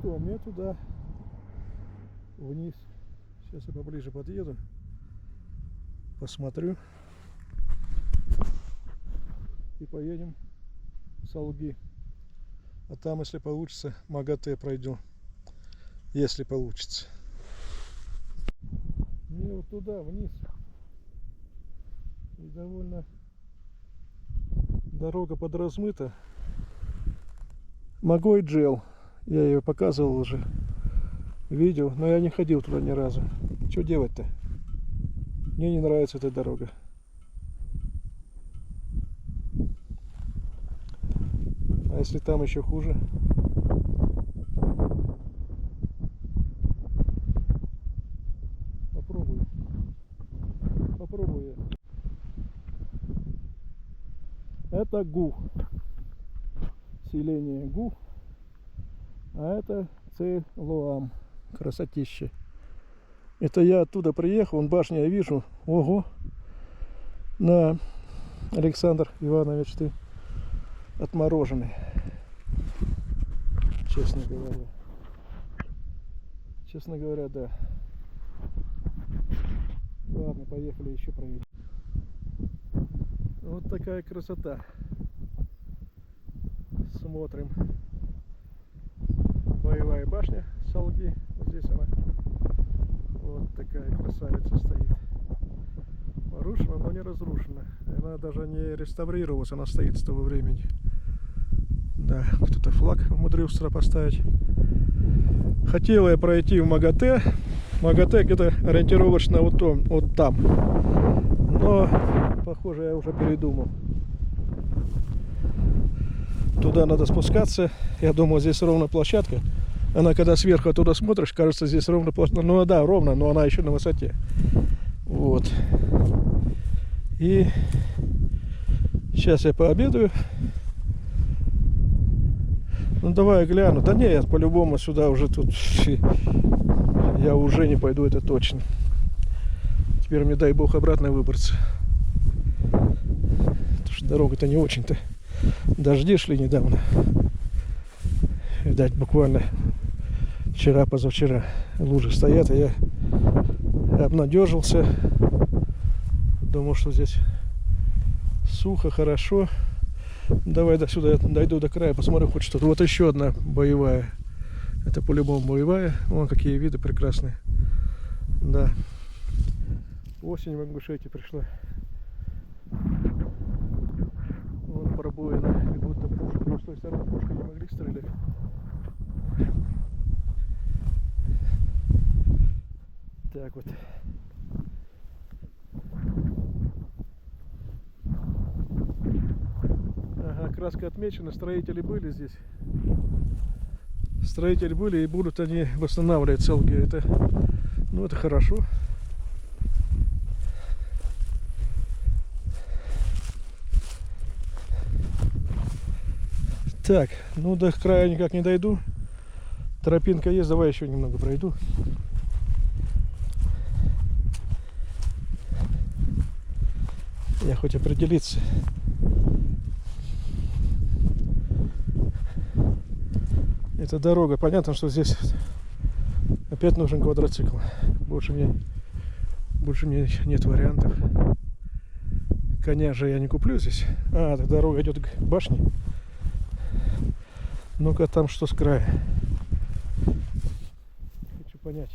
что, мне туда вниз. Сейчас я поближе подъеду, посмотрю и поедем в Салги. А там, если получится, МАГАТЭ пройдем, если получится. Мне вот туда вниз, и довольно дорога подразмыта. Магой Джел, я ее показывал уже, видео, но я не ходил туда ни разу. Что делать-то? Мне не нравится эта дорога. А если там еще хуже? Попробую. Попробую я. Это Гух. Селение Гух. А это Целоам. Красотища. Это я оттуда приехал, вон башню я вижу. Ого! На, Александр Иванович, ты отмороженный. Честно говоря. Честно говоря, да. Ладно, поехали еще проверим. Вот такая красота. Смотрим. Боевая башня Салги. Вот здесь она. Вот такая красавица стоит. Порушена, но не разрушена. Она даже не реставрировалась, она стоит с того времени. Да, кто-то флаг умудрился туда поставить. Хотел я пройти в МАГАТЭ. МАГАТЭ где-то ориентировочно вот там. Но, похоже, я уже передумал. Туда надо спускаться. Я думал, здесь ровно площадка. Она, когда сверху оттуда смотришь, кажется, здесь ровно площадка. Ну да, ровно, но она еще на высоте. Вот. И сейчас я пообедаю. Ну давай гляну. Да нет, по-любому сюда уже тут я уже не пойду, это точно. Теперь мне, дай бог, обратно выбраться. Потому что дорога-то не очень-то. Дожди шли недавно. Видать, буквально вчера, позавчера лужи стоят, и я обнадежился. Думал, что здесь сухо, хорошо. Давай до сюда дойду до края, посмотрю хоть что-то. Вот еще одна боевая. Это по-любому боевая. Вон какие виды прекрасные. Да. Осень в Ингушетии пришла. Вон пробоина. Как будто пушка. Но с той стороны пушка не могли стрелять. Так вот. Ага, краска отмечена. Строители были здесь. Строители были, и будут они восстанавливать Салги. Это, ну, это хорошо. Так, ну до края никак не дойду. Тропинка есть, давай еще немного пройду. Я хоть определиться. Это дорога. Понятно, что здесь опять нужен квадроцикл. Больше мне нет вариантов. Коня же я не куплю здесь. А, эта дорога идет к башне. Ну-ка, там что с края? Хочу понять.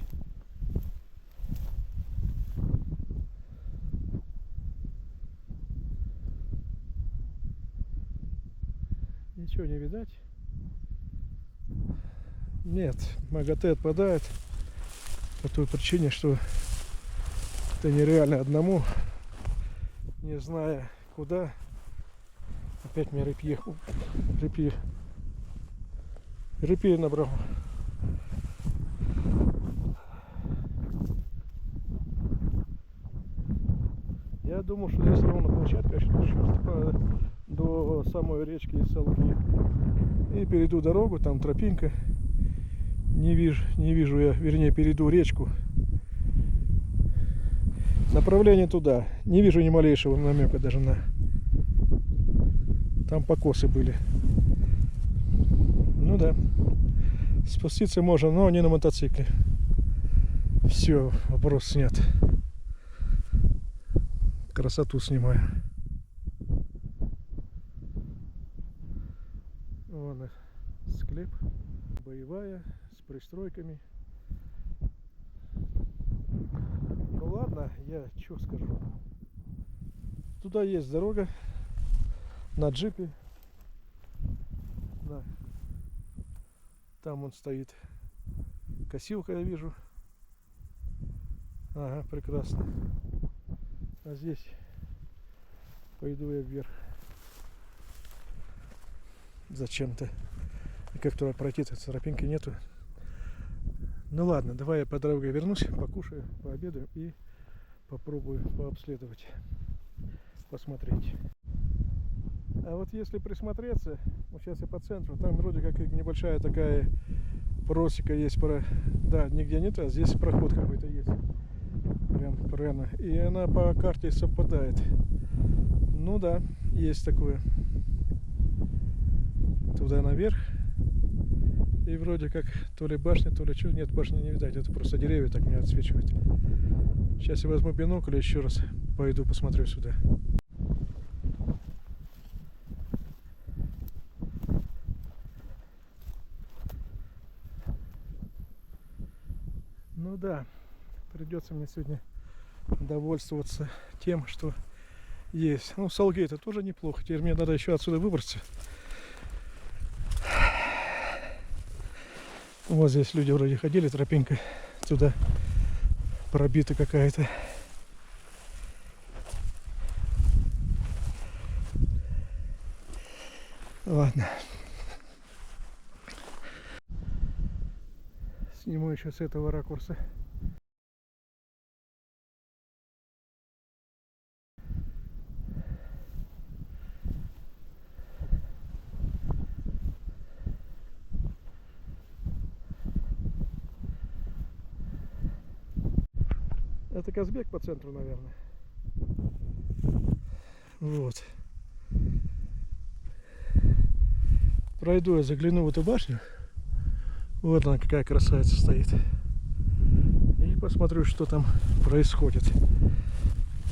Ничего не видать. Нет, МАГАТЭ отпадает по той причине, что это нереально одному, не зная куда. Опять мне репье набрал. Я думал, что здесь ровно площадка, до самой речки Салги. И перейду дорогу, там тропинка. Не вижу я, вернее, перейду речку. Направление туда. Не вижу ни малейшего намека даже на... Там покосы были. Ну да. Спуститься можно, но не на мотоцикле. Все, вопрос снят. Красоту снимаю. Вон склеп. Боевая, с пристройками. Ну ладно, я что скажу. Туда есть дорога. На джипе. Да. Там он стоит. Косилка я вижу. Ага, прекрасно. А здесь пойду я вверх. Зачем-то. И как туда пройти-то? Тропинки нету. Ну ладно, давай я по дороге вернусь, покушаю, пообедаю и попробую пообследовать, посмотреть. А вот если присмотреться, вот сейчас я по центру, там вроде как небольшая такая просека есть, да, нигде нет, а здесь проход какой-то есть. Прямо. И она по карте совпадает. Ну да, есть такое. Туда наверх. И вроде как то ли башня, то ли что. Нет, башни не видать. Это просто деревья так меня отсвечивают. Сейчас я возьму бинокль и еще раз пойду посмотрю сюда. Ну да, придется мне сегодня довольствоваться тем, что есть. Ну, Салгейт это тоже неплохо. Теперь мне надо еще отсюда выбраться. Вот здесь люди вроде ходили, тропинка туда пробита какая-то. Ладно. Сниму еще с этого ракурса. Это Казбек по центру, наверное. Вот. Пройду я, загляну в эту башню. Вот она какая красавица стоит. И посмотрю, что там происходит.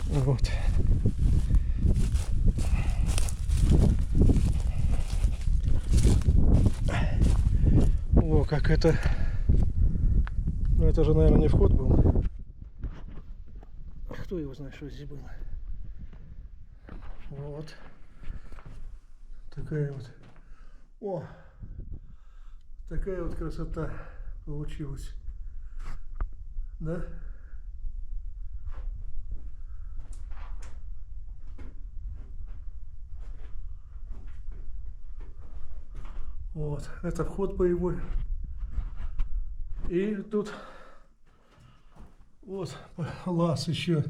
Вот. О, как это... Ну это же, наверное, не вход был. Кто его знает, что здесь было. Вот. Такая вот. О! Такая вот красота получилась. Да? Вот. Это вход боевой. И тут вот лаз еще.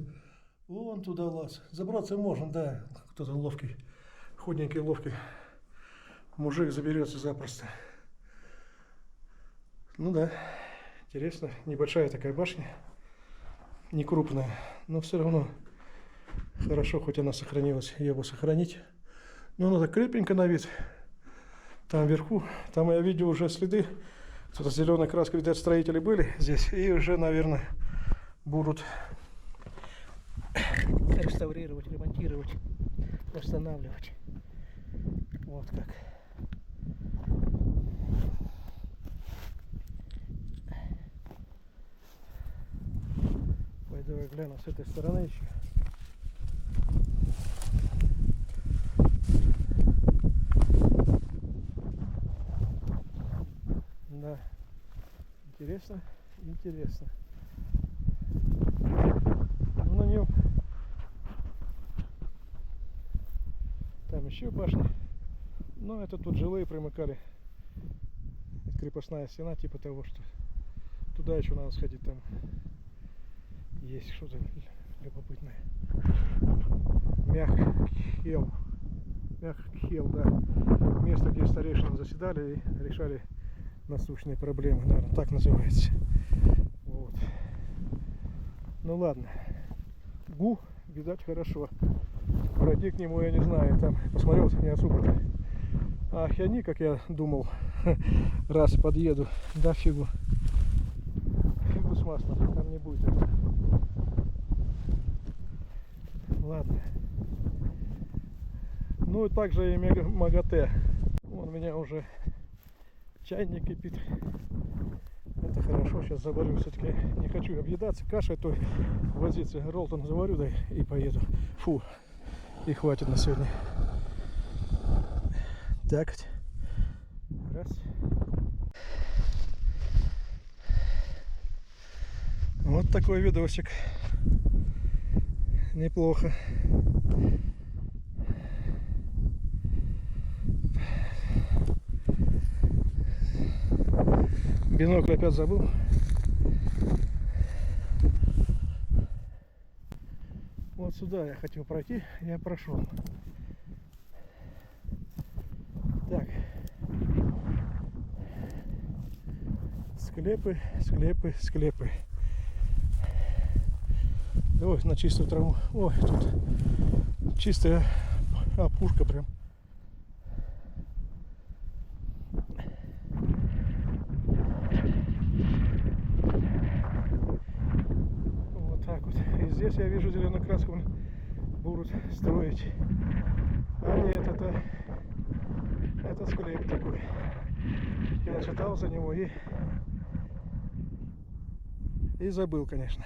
Вон туда лаз. Забраться можно, да. Кто-то ловкий, худенький, ловкий мужик заберется запросто. Ну да, интересно. Небольшая такая башня. Не крупная, но все равно хорошо, хоть она сохранилась. Ее бы сохранить. Но она так крепенько на вид. Там вверху, там я видел уже следы. Что-то зеленой краской, видать, строители были здесь. И уже, наверное, будут реставрировать, ремонтировать, восстанавливать. Вот как. Пойду я гляну с этой стороны еще. Да, интересно, интересно. Ну, на нем там еще башни. Но это тут жилые примыкали. Крепостная стена, типа того, что туда еще надо сходить, там есть что-то любопытное. Мягхел. Мягхел, да. Место, где старейшины заседали и решали насущные проблемы, наверное, так называется. Вот. Ну ладно. Гу, видать, хорошо. Пройти к нему я не знаю, там посмотрел, не особо. А Хяни, как я думал, раз подъеду. Да фигу. Фигу с маслом, там не будет этого. Ладно. Ну и также и МАГАТЭ. Вон у меня уже чайник кипит. Это хорошо, сейчас заварю. Все-таки не хочу объедаться кашей той возиться. Ролтон заварю, да и поеду. Фу, и хватит на сегодня. Так вот. Раз. Вот такой видосик. Неплохо. Бинокль опять забыл. Вот сюда я хотел пройти, я прошел. Так. Склепы, склепы, склепы. Ой, на чистую траву. Ой, тут чистая опушка прям. Вот так вот. И здесь я вижу зеленую краску будут строить. А нет, это склеп такой. Я читал за него и забыл, конечно.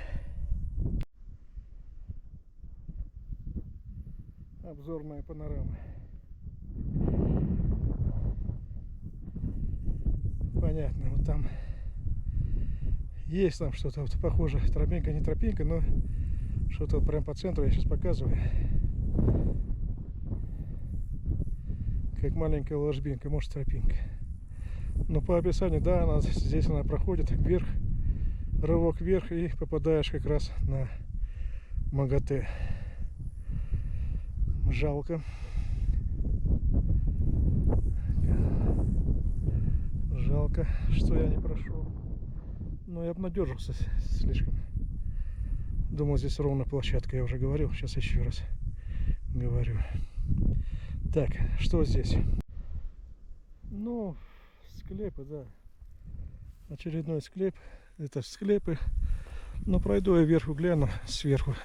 Обзорная панорама. Понятно, вот там есть там что-то вот похоже, тропинка, не тропинка, но что-то прям по центру я сейчас показываю. Как маленькая ложбинка, может тропинка. Но по описанию, да, здесь она проходит вверх, рывок вверх и попадаешь как раз на МАГАТЭ. Жалко. Жалко, что я не прошел. Но я обнадежился слишком. Думал, здесь ровно площадка, я уже говорил. Сейчас еще раз говорю. Так, что здесь? Ну, склепы, да. Очередной склеп. Это склепы. Но пройду я вверху, гляну сверху.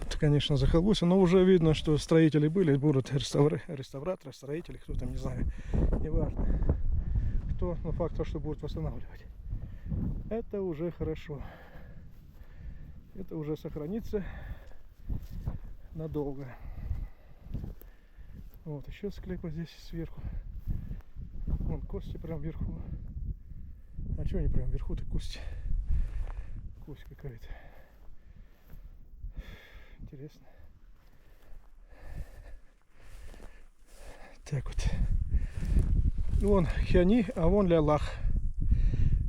Тут, конечно, захолбуся, но уже видно, что строители были, будут реставраторы, строители, кто там, не знаю, неважно. Кто, но факт то, что будут восстанавливать. Это уже хорошо. Это уже сохранится надолго. Вот, еще склепы здесь сверху. Вон кости прям вверху. А что они прям вверху-то кости? Кость какая-то. Интересно. Так вот. Вон Хяни, а вон Лялах.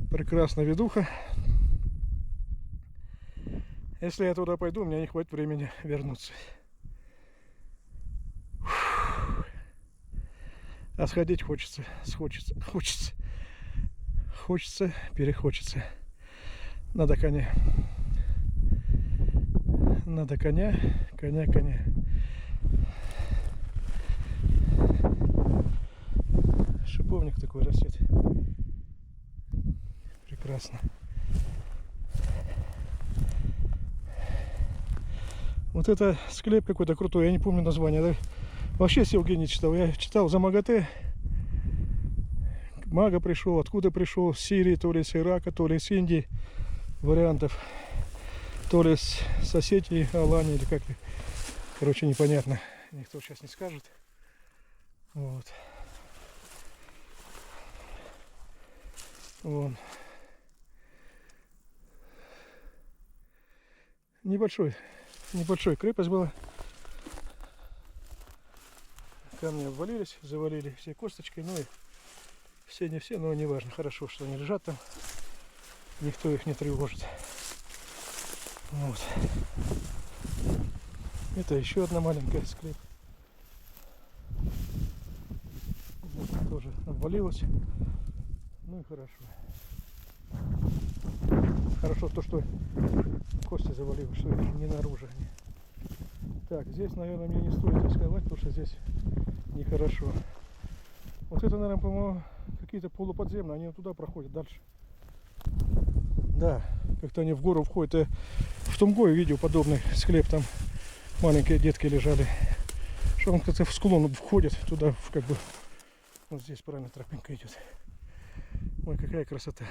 Прекрасная видуха. Если я туда пойду, у меня не хватит времени вернуться. А сходить хочется, перехочется. Надо коня. Надо коня. Шиповник такой растет. Прекрасно. Вот это склеп какой-то крутой, я не помню название. Да? Вообще Севгений не читал. Я читал за МАГАТЭ. Мага пришел, откуда пришел? С Сирии, то ли с Ирака, то ли с Индии. Вариантов. То ли с Осетии, Алании, или как-то. Короче, непонятно. Никто сейчас не скажет. Вот. Вон. Небольшой крепость была. Камни обвалились, завалили все косточкой, ну и все не все, но не важно. Хорошо, что они лежат там. Никто их не тревожит. Вот. Это еще одна маленькая склеп. Вот, тоже обвалилась. Ну и хорошо. Хорошо то, что кости завалилось, что не наружу они. Так, здесь, наверное, мне не стоит рисковать, потому что здесь нехорошо. Вот это, наверное, по-моему, какие-то полуподземные, они туда проходят дальше. Да, как-то они в гору входят. Я в Тумгое видел подобный склеп, там маленькие детки лежали. Что он как-то в склон входит туда, как бы. Вот здесь правильно тропинка идет. Ой, какая красота.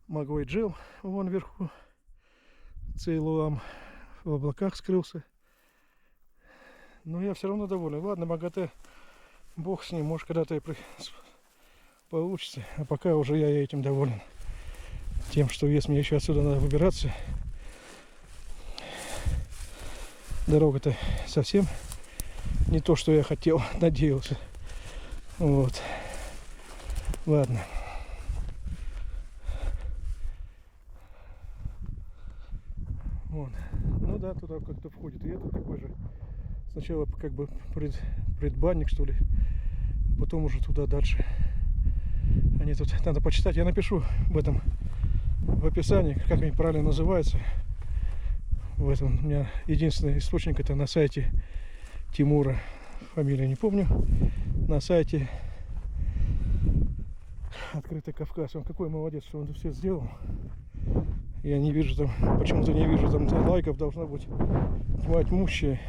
Магой джел вон вверху. Цейлуам в облаках скрылся. Но я все равно доволен. Ладно, МАГАТЭ, бог с ним, может когда-то и получится. А пока уже я этим доволен. Тем, что если мне еще отсюда надо выбираться, дорога-то совсем не то, что я хотел, надеялся. Вот. Ладно. Вон. Ну да, туда как-то входит. И это такой же. Сначала как бы предбанник, что ли. Потом уже туда дальше. Они тут надо почитать. Я напишу в этом в описании, как они правильно называются. В этом у меня единственный источник это на сайте Тимура. Фамилию не помню. На сайте Открытый Кавказ. Он какой молодец, что он все сделал. Я не вижу там, почему-то не вижу там лайков, должна быть тьма тьмущая.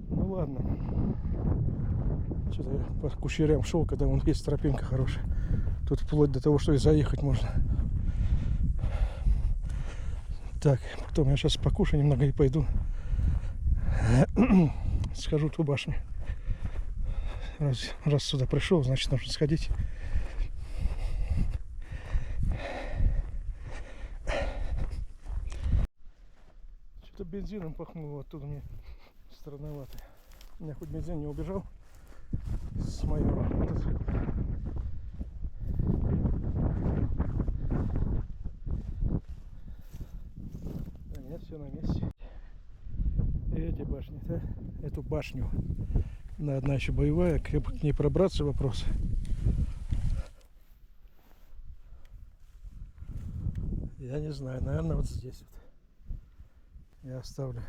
Ну ладно. Что-то я по кущерям шел, когда вон есть тропинка хорошая. Тут вплоть до того, что и заехать можно. Так, потом я сейчас покушаю немного и пойду. Схожу в ту башню. Раз сюда пришел, значит нужно сходить. Что-то бензином пахнуло оттуда, мне странновато. У меня хоть бензин не убежал с моего мотоцикла. Да нет, все на месте. И эти башни, да? Эту башню. Одна еще боевая, к ней пробраться вопрос. Я не знаю, наверное, вот здесь вот. Я оставлю.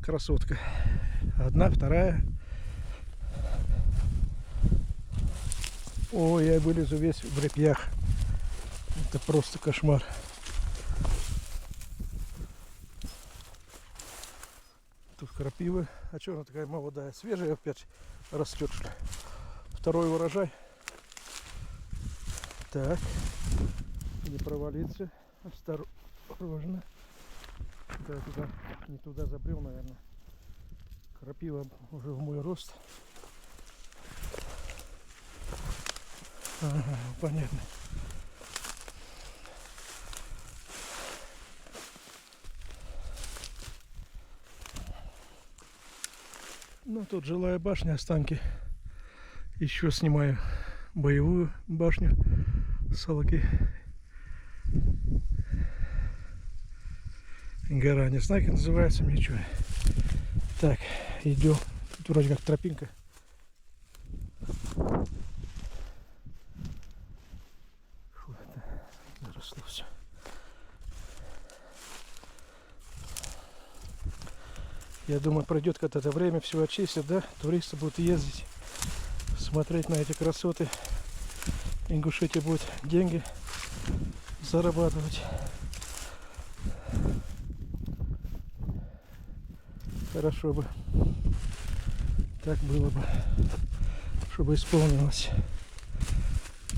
Красотка. Одна, вторая. Ой, я вылезу весь в репьях. Это просто кошмар. Тут крапива. А что она такая молодая? Свежая опять растет, что ли? Второй урожай. Так. Не провалиться. Осторожно. Да, туда, не туда забрел, наверное. Крапива уже в мой рост. Ага, понятно. Ну, тут жилая башня, останки. Еще снимаю боевую башню Салаки. Гора, не знаю, как называется, мне что. Так, идем. Тут вроде как тропинка. Фу, это заросло все. Я думаю, пройдет когда-то время, все очистят, да? Туристы будут ездить, смотреть на эти красоты. Ингушетия будет деньги зарабатывать. Хорошо бы. Так было бы, чтобы исполнилось.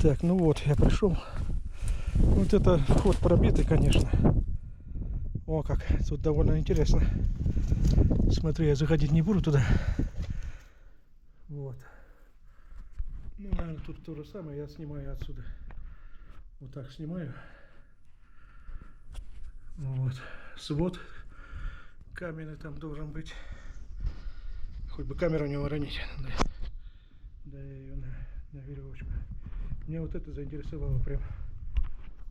Так, ну вот, я пришел. Вот это вход пробитый, конечно. О, как, тут довольно интересно. Смотри, я заходить не буду туда. Вот. Ну, наверное, тут то же самое. Я снимаю отсюда. Вот так снимаю. Вот. Свод каменный там должен быть. Хоть бы камеру не уронить. Да, я ее на веревочку. Меня вот это заинтересовало прям.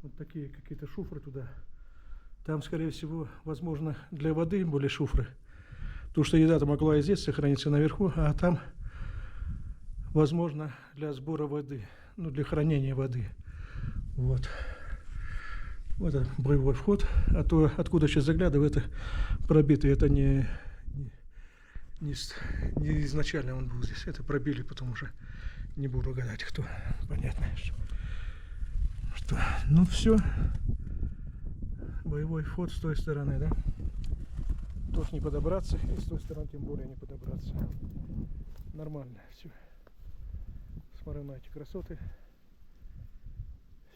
Вот такие какие-то шуфры туда. Там, скорее всего, возможно, для воды были шуфры. Потому что еда-то могла и здесь сохраниться наверху, а там, возможно, для сбора воды. Ну, для хранения воды. Вот. Вот это боевой вход. А то, откуда сейчас заглядываю, это пробитый. Это не изначально он был здесь. Это пробили, потом уже не буду гадать, кто. Понятно, что. Ну все. Боевой вход с той стороны, да? Тут не подобраться, и с той стороны тем более не подобраться. Нормально все. Смотрим на эти красоты.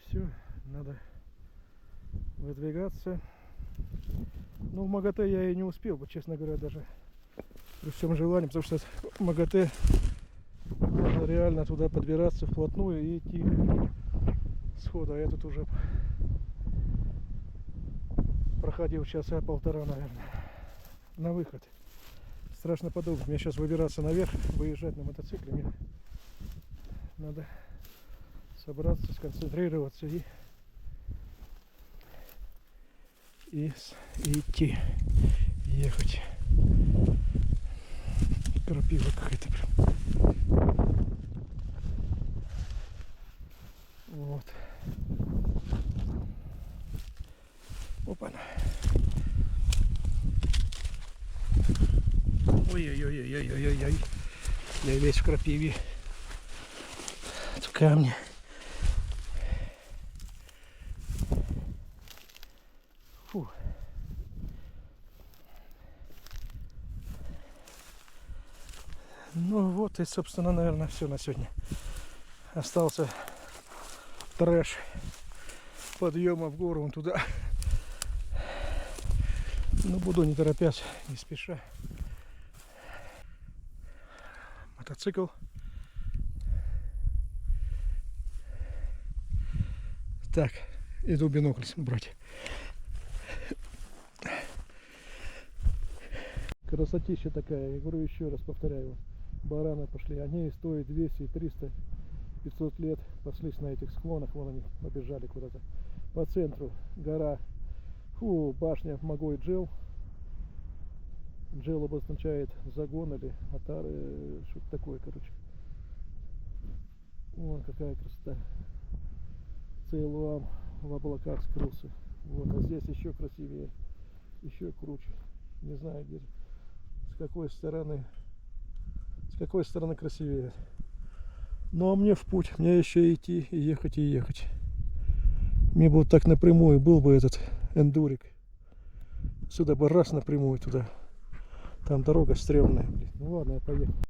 Все, надо выдвигаться. Ну, в МАГАТЭ я и не успел бы, честно говоря, даже при всем желании, потому что в МАГАТЭ можно реально туда подбираться вплотную и идти сходу. А я тут уже проходил часа полтора, наверное, на выход. Страшно подумать. Мне сейчас выбираться наверх, выезжать на мотоцикле. Мне надо собраться, сконцентрироваться и идти, ехать. Крапива какая-то прям. Вот. Опа. Ой-ой-ой-ой-ой-ой-ой. Я весь в крапиве. В камне. Фу. Ну вот и, собственно, наверное, все на сегодня. Остался трэш подъема в гору вон туда. Но буду не торопясь, не спеша. Мотоцикл. Так, иду бинокль брать. Красотища такая, я говорю еще раз, повторяю. Бараны пошли, они стоят 200, 300, 500 лет. Паслись на этих склонах, вон они побежали куда-то. По центру гора, фу, башня Магой Джел. Джел обозначает загон или отары, что-то такое, короче. Вон какая красота. Цейлуам в облаках скрылся. Вот, а здесь еще красивее, еще круче. Не знаю, где, с какой стороны красивее. Ну а мне в путь, мне еще идти и ехать и ехать. Мне бы вот так напрямую был бы этот эндурик. Сюда бы раз напрямую туда. Там дорога стрёмная. Ну ладно, я поехал.